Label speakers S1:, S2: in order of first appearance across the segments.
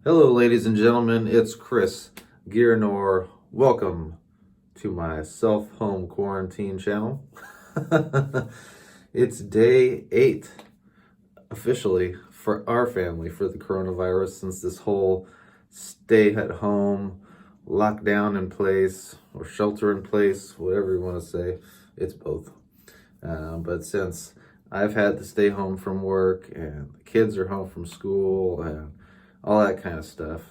S1: Hello, ladies and gentlemen, it's Chris GearNoir. Welcome to my self-home quarantine channel. It's day 8, officially, for our family for the coronavirus, since this whole stay at home, lockdown in place, or shelter in place, whatever you want to say. It's both. But since I've had to stay home from work and the kids are home from school and all that kind of stuff,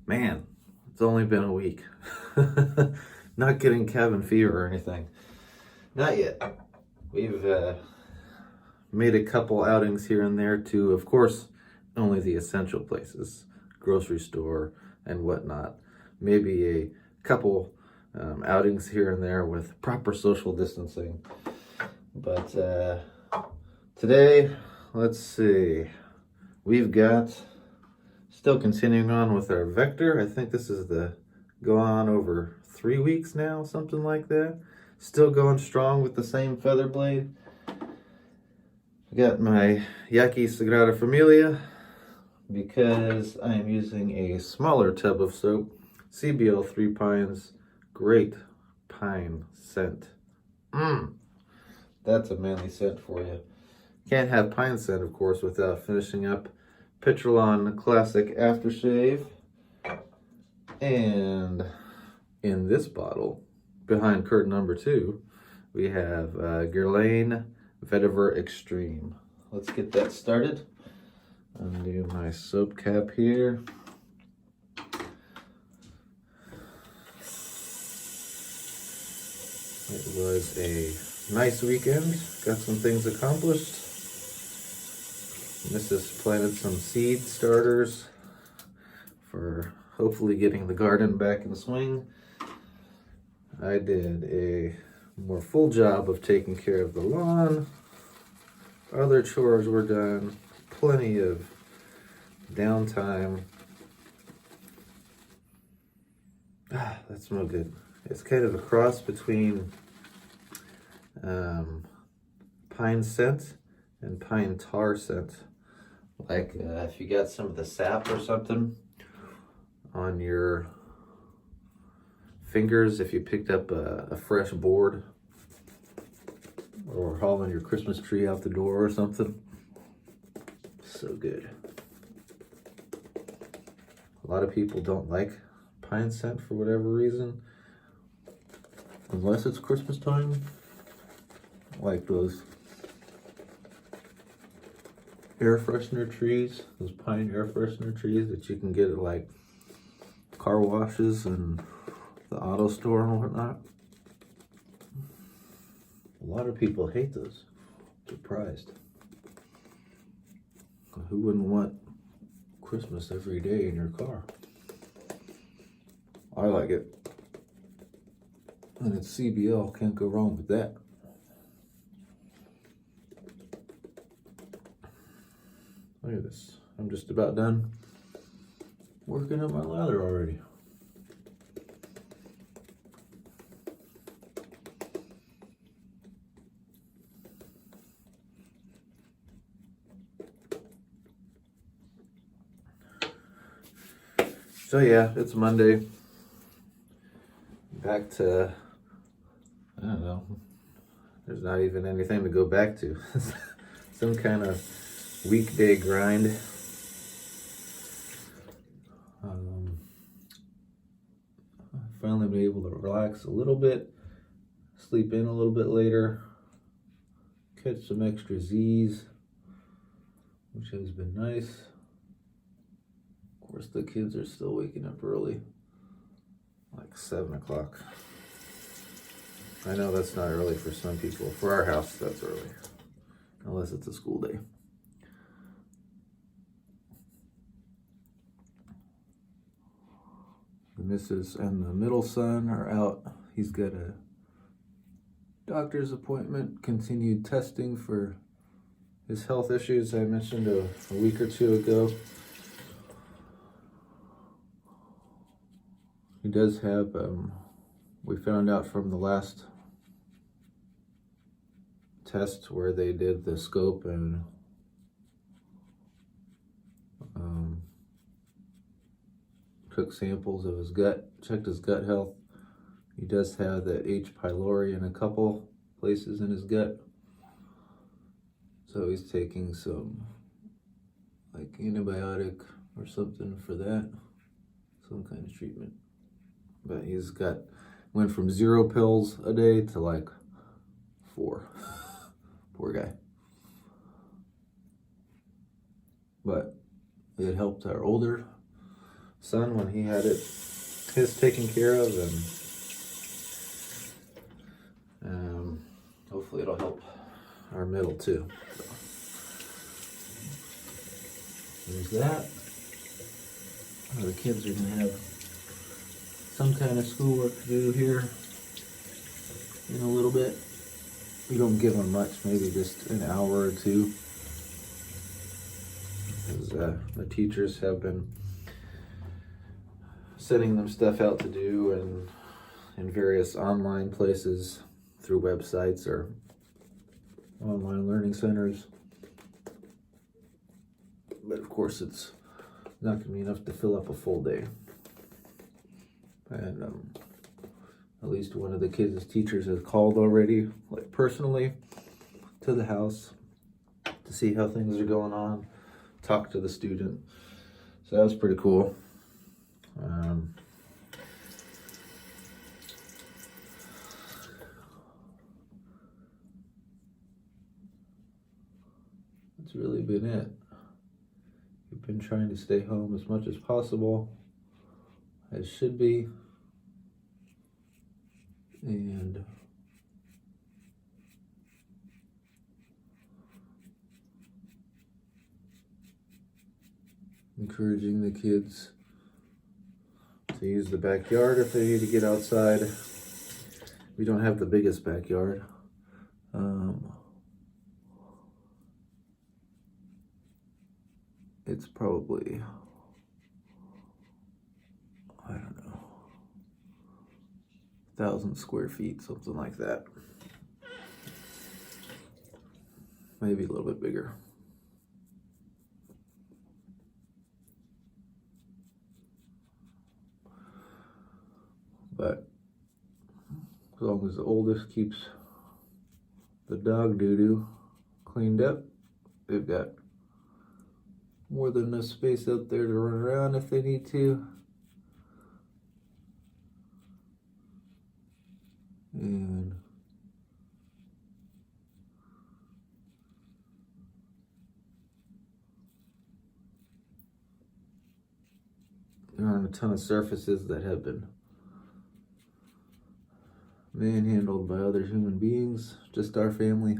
S1: man, it's only been a week. Not getting cabin fever or anything. Not yet. We've made a couple outings here and there to, of course, only the essential places, grocery store and whatnot. Maybe a couple outings here and there with proper social distancing. But today, let's see, we've got, still continuing on with our Vector. I think this is go on over 3 weeks now, something like that. Still going strong with the same feather blade. Got my Yaqi Familia because I am using a smaller tub of soap. CBL Three Pines, great pine scent. That's a manly scent for you. Can't have pine scent, of course, without finishing up Pitralon Classic Aftershave. And in this bottle, behind curtain number 2, we have Guerlain Vetiver Extreme. Let's get that started. Undo my soap cap here. It was a nice weekend. Got some things accomplished. Mrs. planted some seed starters for hopefully getting the garden back in swing. I did a more full job of taking care of the lawn. Other chores were done. Plenty of downtime. That smells good. It's kind of a cross between pine scent and pine tar scent. Like if you got some of the sap or something on your fingers, if you picked up a fresh board or hauling your Christmas tree out the door or something. So good. A lot of people don't like pine scent for whatever reason, unless it's Christmas time. Like those air freshener trees, those pine air freshener trees that you can get at like car washes and the auto store and whatnot. A lot of people hate those. Surprised. Who wouldn't want Christmas every day in your car? I like it. And it's CBL, can't go wrong with that. Look at this. I'm just about done working on my lather already. So yeah, it's Monday. Back to, I don't know, there's not even anything to go back to. Some kind of weekday grind. Finally been able to relax a little bit, sleep in a little bit later, catch some extra Z's, which has been nice. Of course, the kids are still waking up early, like 7 o'clock. I know that's not early for some people. For our house, that's early, unless it's a school day. The missus and the middle son are out. He's got a doctor's appointment, continued testing for his health issues I mentioned a week or 2 ago. He does have, we found out from the last test where they did the scope and took samples of his gut, checked his gut health. He does have that H. pylori in a couple places in his gut. So he's taking some like antibiotic or something for that, some kind of treatment. But he's went from 0 pills a day to like 4. Poor guy. But it helped our older son when he had his taken care of, and hopefully it'll help our middle too. So there's that. The kids are gonna have some kind of schoolwork to do here in a little bit. We don't give them much, maybe just an hour or two. Because the teachers have been sending them stuff out to do and in various online places through websites or online learning centers. But of course it's not going to be enough to fill up a full day. And at least one of the kids' teachers has called already, like personally, to the house to see how things are going on, talk to the student. So that was pretty cool. That's really been it. We've been trying to stay home as much as possible, as should be. And encouraging the kids to use the backyard if they need to get outside. We don't have the biggest backyard. It's probably, I don't know, 1,000 square feet, something like that. Maybe a little bit bigger. But as long as the oldest keeps the dog doo-doo cleaned up, they've got more than enough space out there to run around if they need to. And there aren't a ton of surfaces that have been manhandled by other human beings, just our family.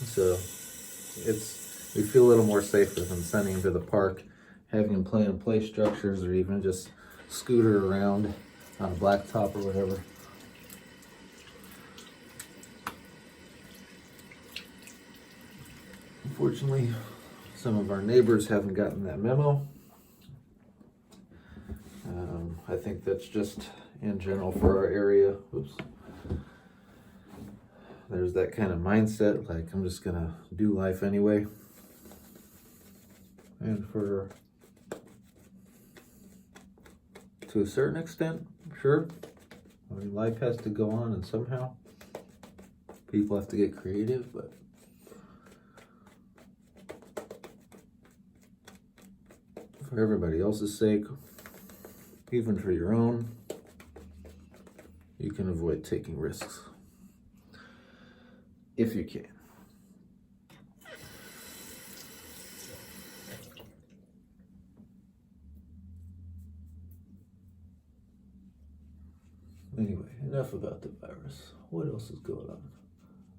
S1: So we feel a little more safer than sending him to the park, having him play in play structures, or even just scooter around on a blacktop or whatever. Unfortunately, some of our neighbors haven't gotten that memo. I think that's just in general for our area. Oops. There's that kind of mindset, like I'm just gonna do life anyway. And to a certain extent, sure. I mean, life has to go on, and somehow people have to get creative, but for everybody else's sake, even for your own, you can avoid taking risks if you can. Anyway, enough about the virus. What else is going on?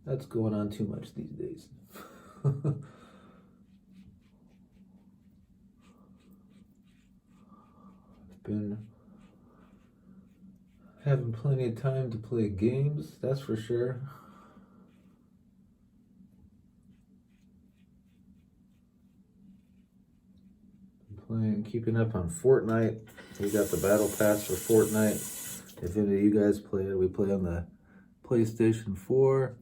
S1: That's going on too much these days. Been having plenty of time to play games, that's for sure. Keeping up on Fortnite. We got the battle pass for Fortnite. If any of you guys play it, we play on the PlayStation 4.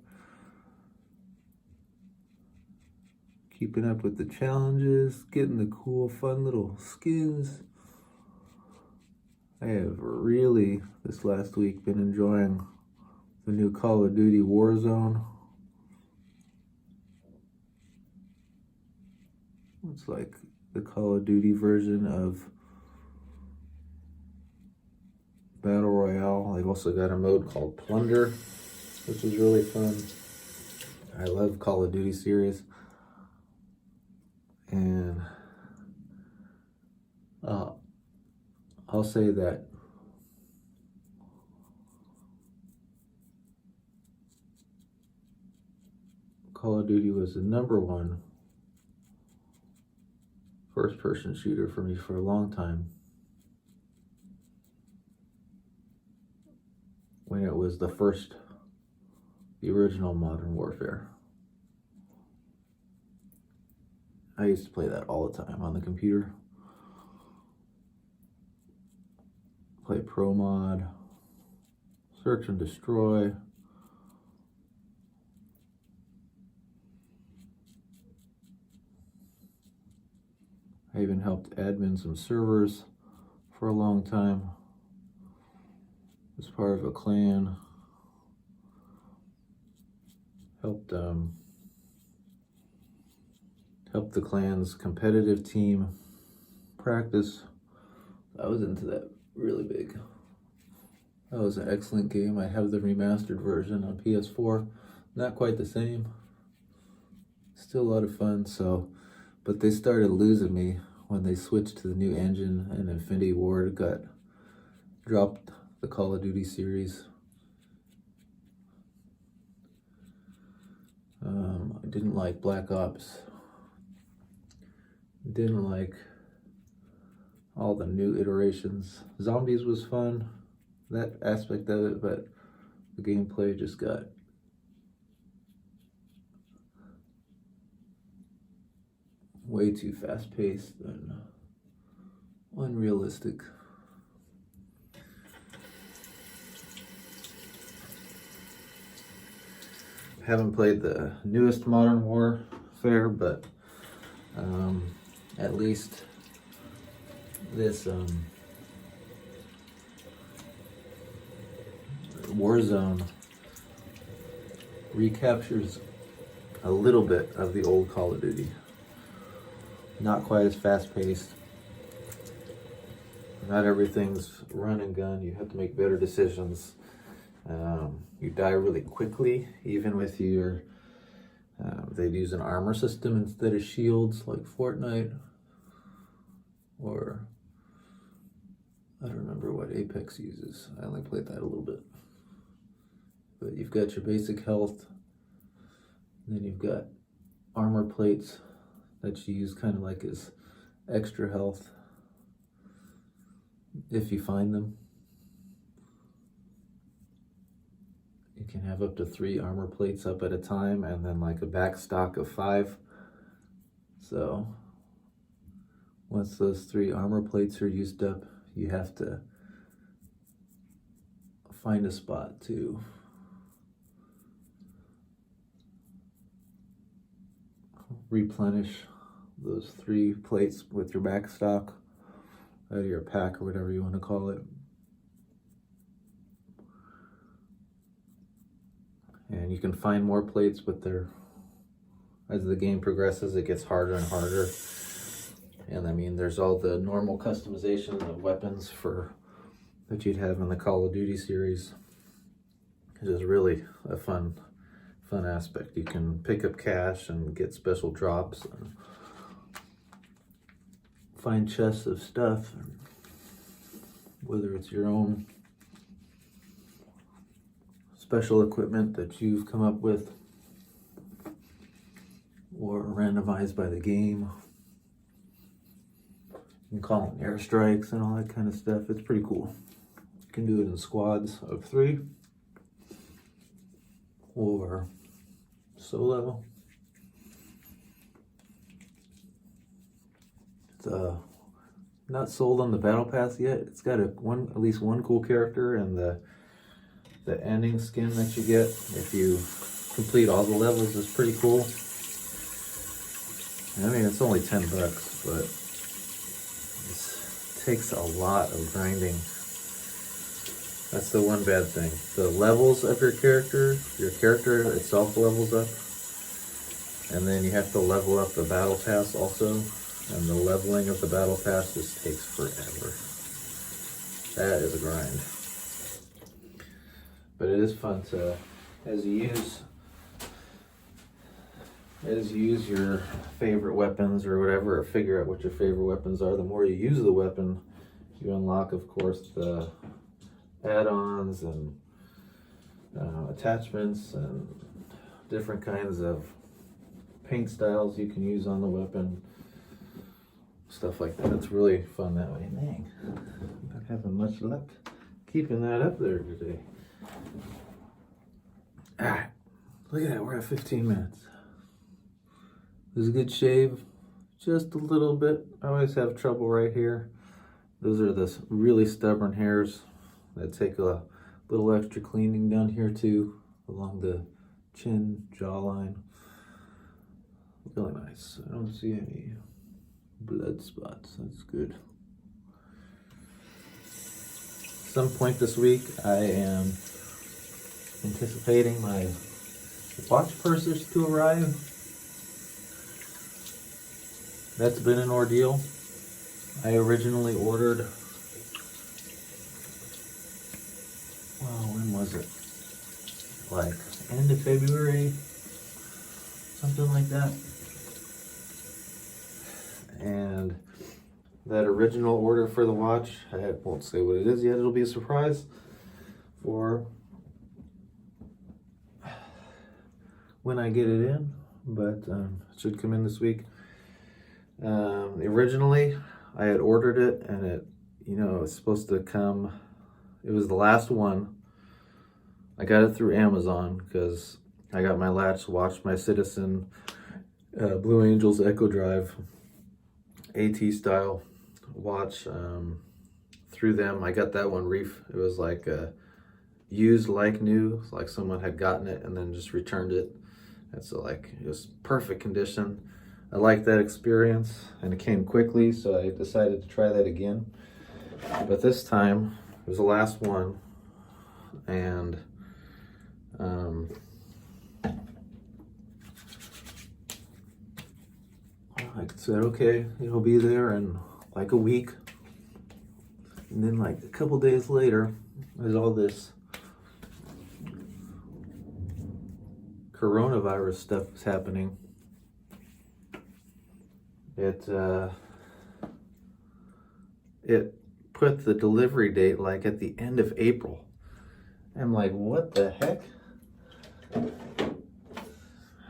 S1: keeping up with the challenges, getting the cool, fun little skins. I have really, this last week, been enjoying the new Call of Duty Warzone. It's like the Call of Duty version of Battle Royale. They've also got a mode called Plunder, which is really fun. I love Call of Duty series. And I'll say that Call of Duty was the #1 first-person shooter for me for a long time, when it was the original Modern Warfare. I used to play that all the time on the computer. Play Pro Mod, Search and Destroy. I even helped admin some servers for a long time as part of a clan. Helped the clan's competitive team practice. I was into that really big. That was an excellent game. I have the remastered version on PS4. Not quite the same. Still a lot of fun, but they started losing me when they switched to the new engine and Infinity Ward dropped the Call of Duty series. I didn't like Black Ops. Didn't like all the new iterations. Zombies was fun, that aspect of it, but the gameplay just got way too fast-paced and unrealistic. Haven't played the newest Modern Warfare, but at least this Warzone recaptures a little bit of the old Call of Duty. Not quite as fast-paced. Not everything's run and gun. You have to make better decisions. You die really quickly, even with your... they'd use an armor system instead of shields, like Fortnite. Or... I don't remember what Apex uses. I only played that a little bit. But you've got your basic health. And then you've got armor plates that you use kind of like as extra health, if you find them. You can have up to 3 armor plates up at a time, and then like a back stock of 5. So once those 3 armor plates are used up, you have to find a spot to replenish those 3 plates with your back stock out of your pack, or whatever you want to call it. And you can find more plates, but as the game progresses, it gets harder and harder. And I mean, there's all the normal customization of weapons that you'd have in the Call of Duty series. It is really a fun aspect. You can pick up cash and get special drops and find chests of stuff, whether it's your own special equipment that you've come up with or randomized by the game. You can call in airstrikes and all that kind of stuff. It's pretty cool. You can do it in squads of 3 or solo. It's not sold on the battle pass yet. It's got at least one cool character, and the ending skin that you get if you complete all the levels is pretty cool. I mean, it's only $10, but it takes a lot of grinding. That's the one bad thing. The levels of your character itself levels up. And then you have to level up the battle pass also. And the leveling of the battle pass just takes forever. That is a grind. But it is fun to, as you use your favorite weapons or whatever, or figure out what your favorite weapons are, the more you use the weapon, you unlock, of course, the add-ons and attachments and different kinds of paint styles you can use on the weapon, stuff like that. It's really fun that way. Dang, I'm not having much luck keeping that up there today. Alright, look at that, we're at 15 minutes. It was a good shave, just a little bit. I always have trouble right here. Those are the really stubborn hairs that take a little extra cleaning down here too, along the chin, jawline. Really nice. I don't see any blood spots. That's good. Some point this week, I am anticipating my watch purses to arrive. That's been an ordeal. I originally ordered, well, when was it? Like end of February, something like that. And that original order for the watch, I won't say what it is yet, it'll be a surprise for when I get it in, but it should come in this week. Originally, I had ordered it, and it was supposed to come, it was the last one. I got it through Amazon because I got my latch watch, my Citizen Blue Angels Echo Drive AT style watch through them. I got that one it was like used like new, like someone had gotten it and then just returned it. And so like it was perfect condition. I liked that experience and it came quickly, so I decided to try that again. But this time it was the last one, and I said, okay, it'll be there in like a week. And then like a couple days later, there's all this coronavirus stuff is happening. It put the delivery date like at the end of April. I'm like, what the heck?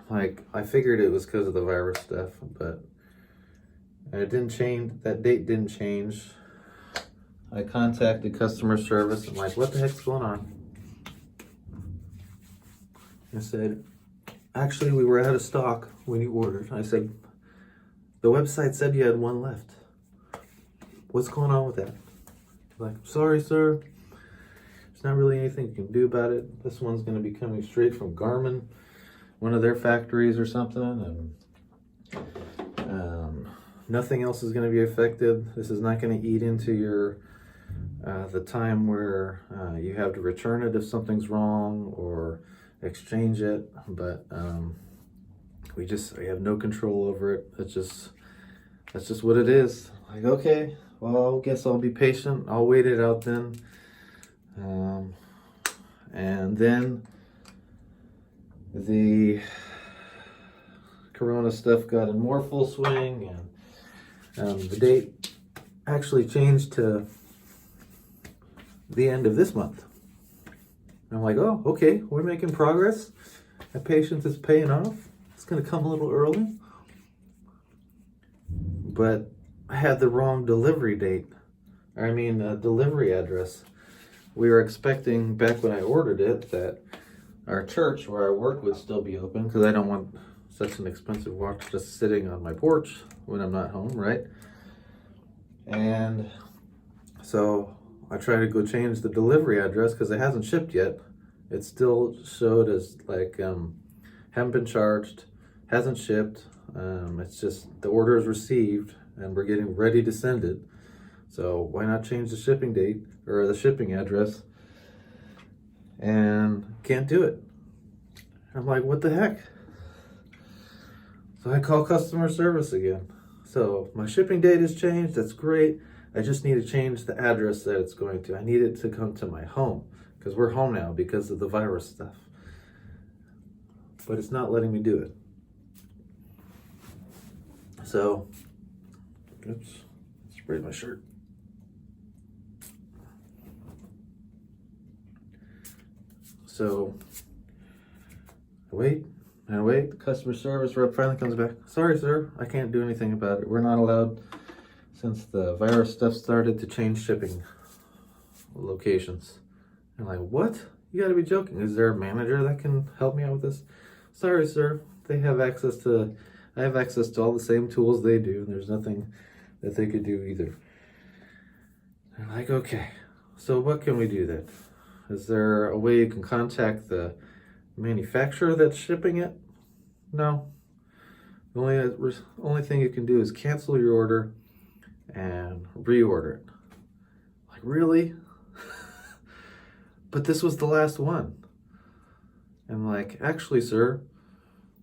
S1: Like, I figured it was because of the virus stuff, but it didn't change. That date didn't change. I contacted customer service. I'm like, what the heck's going on? I said, actually, we were out of stock when you ordered. I said, the website said you had one left. What's going on with that? Like, sorry, sir. There's not really anything you can do about it. This one's going to be coming straight from Garmin, one of their factories or something, and nothing else is going to be affected. This is not going to eat into your the time where you have to return it if something's wrong or exchange it, but we have no control over it. That's just what it is. Like, okay, well, I guess I'll be patient. I'll wait it out then. And then the Corona stuff got in more full swing, and the date actually changed to the end of this month. And I'm like, oh, okay, we're making progress. My patience is paying off. It's going to come a little early. But I had the wrong delivery date. Delivery address. We were expecting, back when I ordered it, that our church where I work would still be open, because I don't want such an expensive watch just sitting on my porch when I'm not home, right? And so I tried to go change the delivery address because it hasn't shipped yet. It still showed as like haven't been charged, hasn't shipped. It's just the order is received and we're getting ready to send it. So why not change the shipping date or the shipping address? And can't do it. I'm like, what the heck? So I call customer service again. So my shipping date has changed. That's great. I just need to change the address that it's going to. I need it to come to my home because we're home now because of the virus stuff. But it's not letting me do it. So, oops, sprayed my shirt. So, I wait. The customer service rep finally comes back. Sorry, sir, I can't do anything about it. We're not allowed, since the virus stuff started, to change shipping locations. I'm like, what? You gotta be joking. Is there a manager that can help me out with this? Sorry, sir. I have access to all the same tools they do. There's nothing that they could do either. I'm like, okay. So what can we do then? Is there a way you can contact the manufacturer that's shipping it? No. The only thing you can do is cancel your order and reorder it. Like, really? But this was the last one. And like, actually, sir,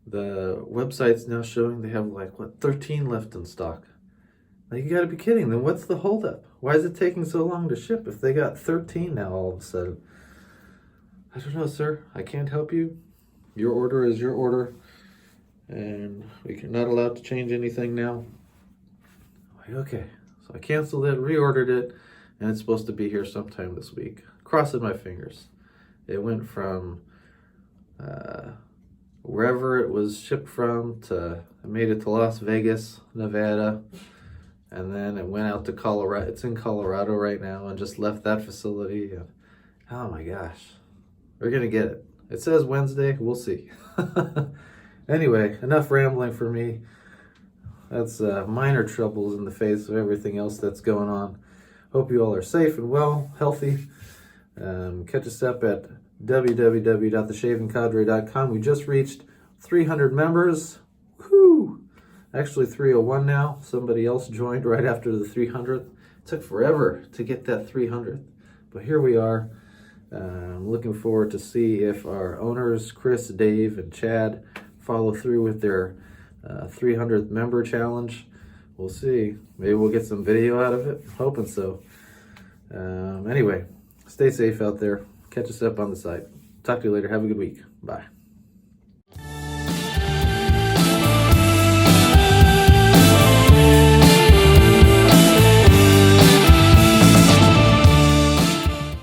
S1: the website's now showing they have like, 13 left in stock. Like, you gotta be kidding. Then what's the holdup? Why is it taking so long to ship if they got 13 now all of a sudden? I don't know, sir. I can't help you. Your order is your order. And we're not allowed to change anything now. Like, okay. So I canceled it, reordered it, and it's supposed to be here sometime this week. Crossing my fingers. It went from wherever it was shipped from to, I made it to Las Vegas, Nevada, and then it went out to Colorado. It's in Colorado right now and just left that facility. And, oh my gosh. We're gonna get it. It says Wednesday, we'll see. Anyway, enough rambling for me. That's minor troubles in the face of everything else that's going on. Hope you all are safe and well, healthy. Catch us up at www.theshavingcadre.com. We just reached 300 members. Woo! Actually 301 now. Somebody else joined right after the 300th. It took forever to get that 300th, but here we are. I'm looking forward to see if our owners, Chris, Dave, and Chad, follow through with their 300th member challenge. We'll see. Maybe we'll get some video out of it. I'm hoping so. Anyway, stay safe out there. Catch us up on the site. Talk to you later. Have a good week. Bye.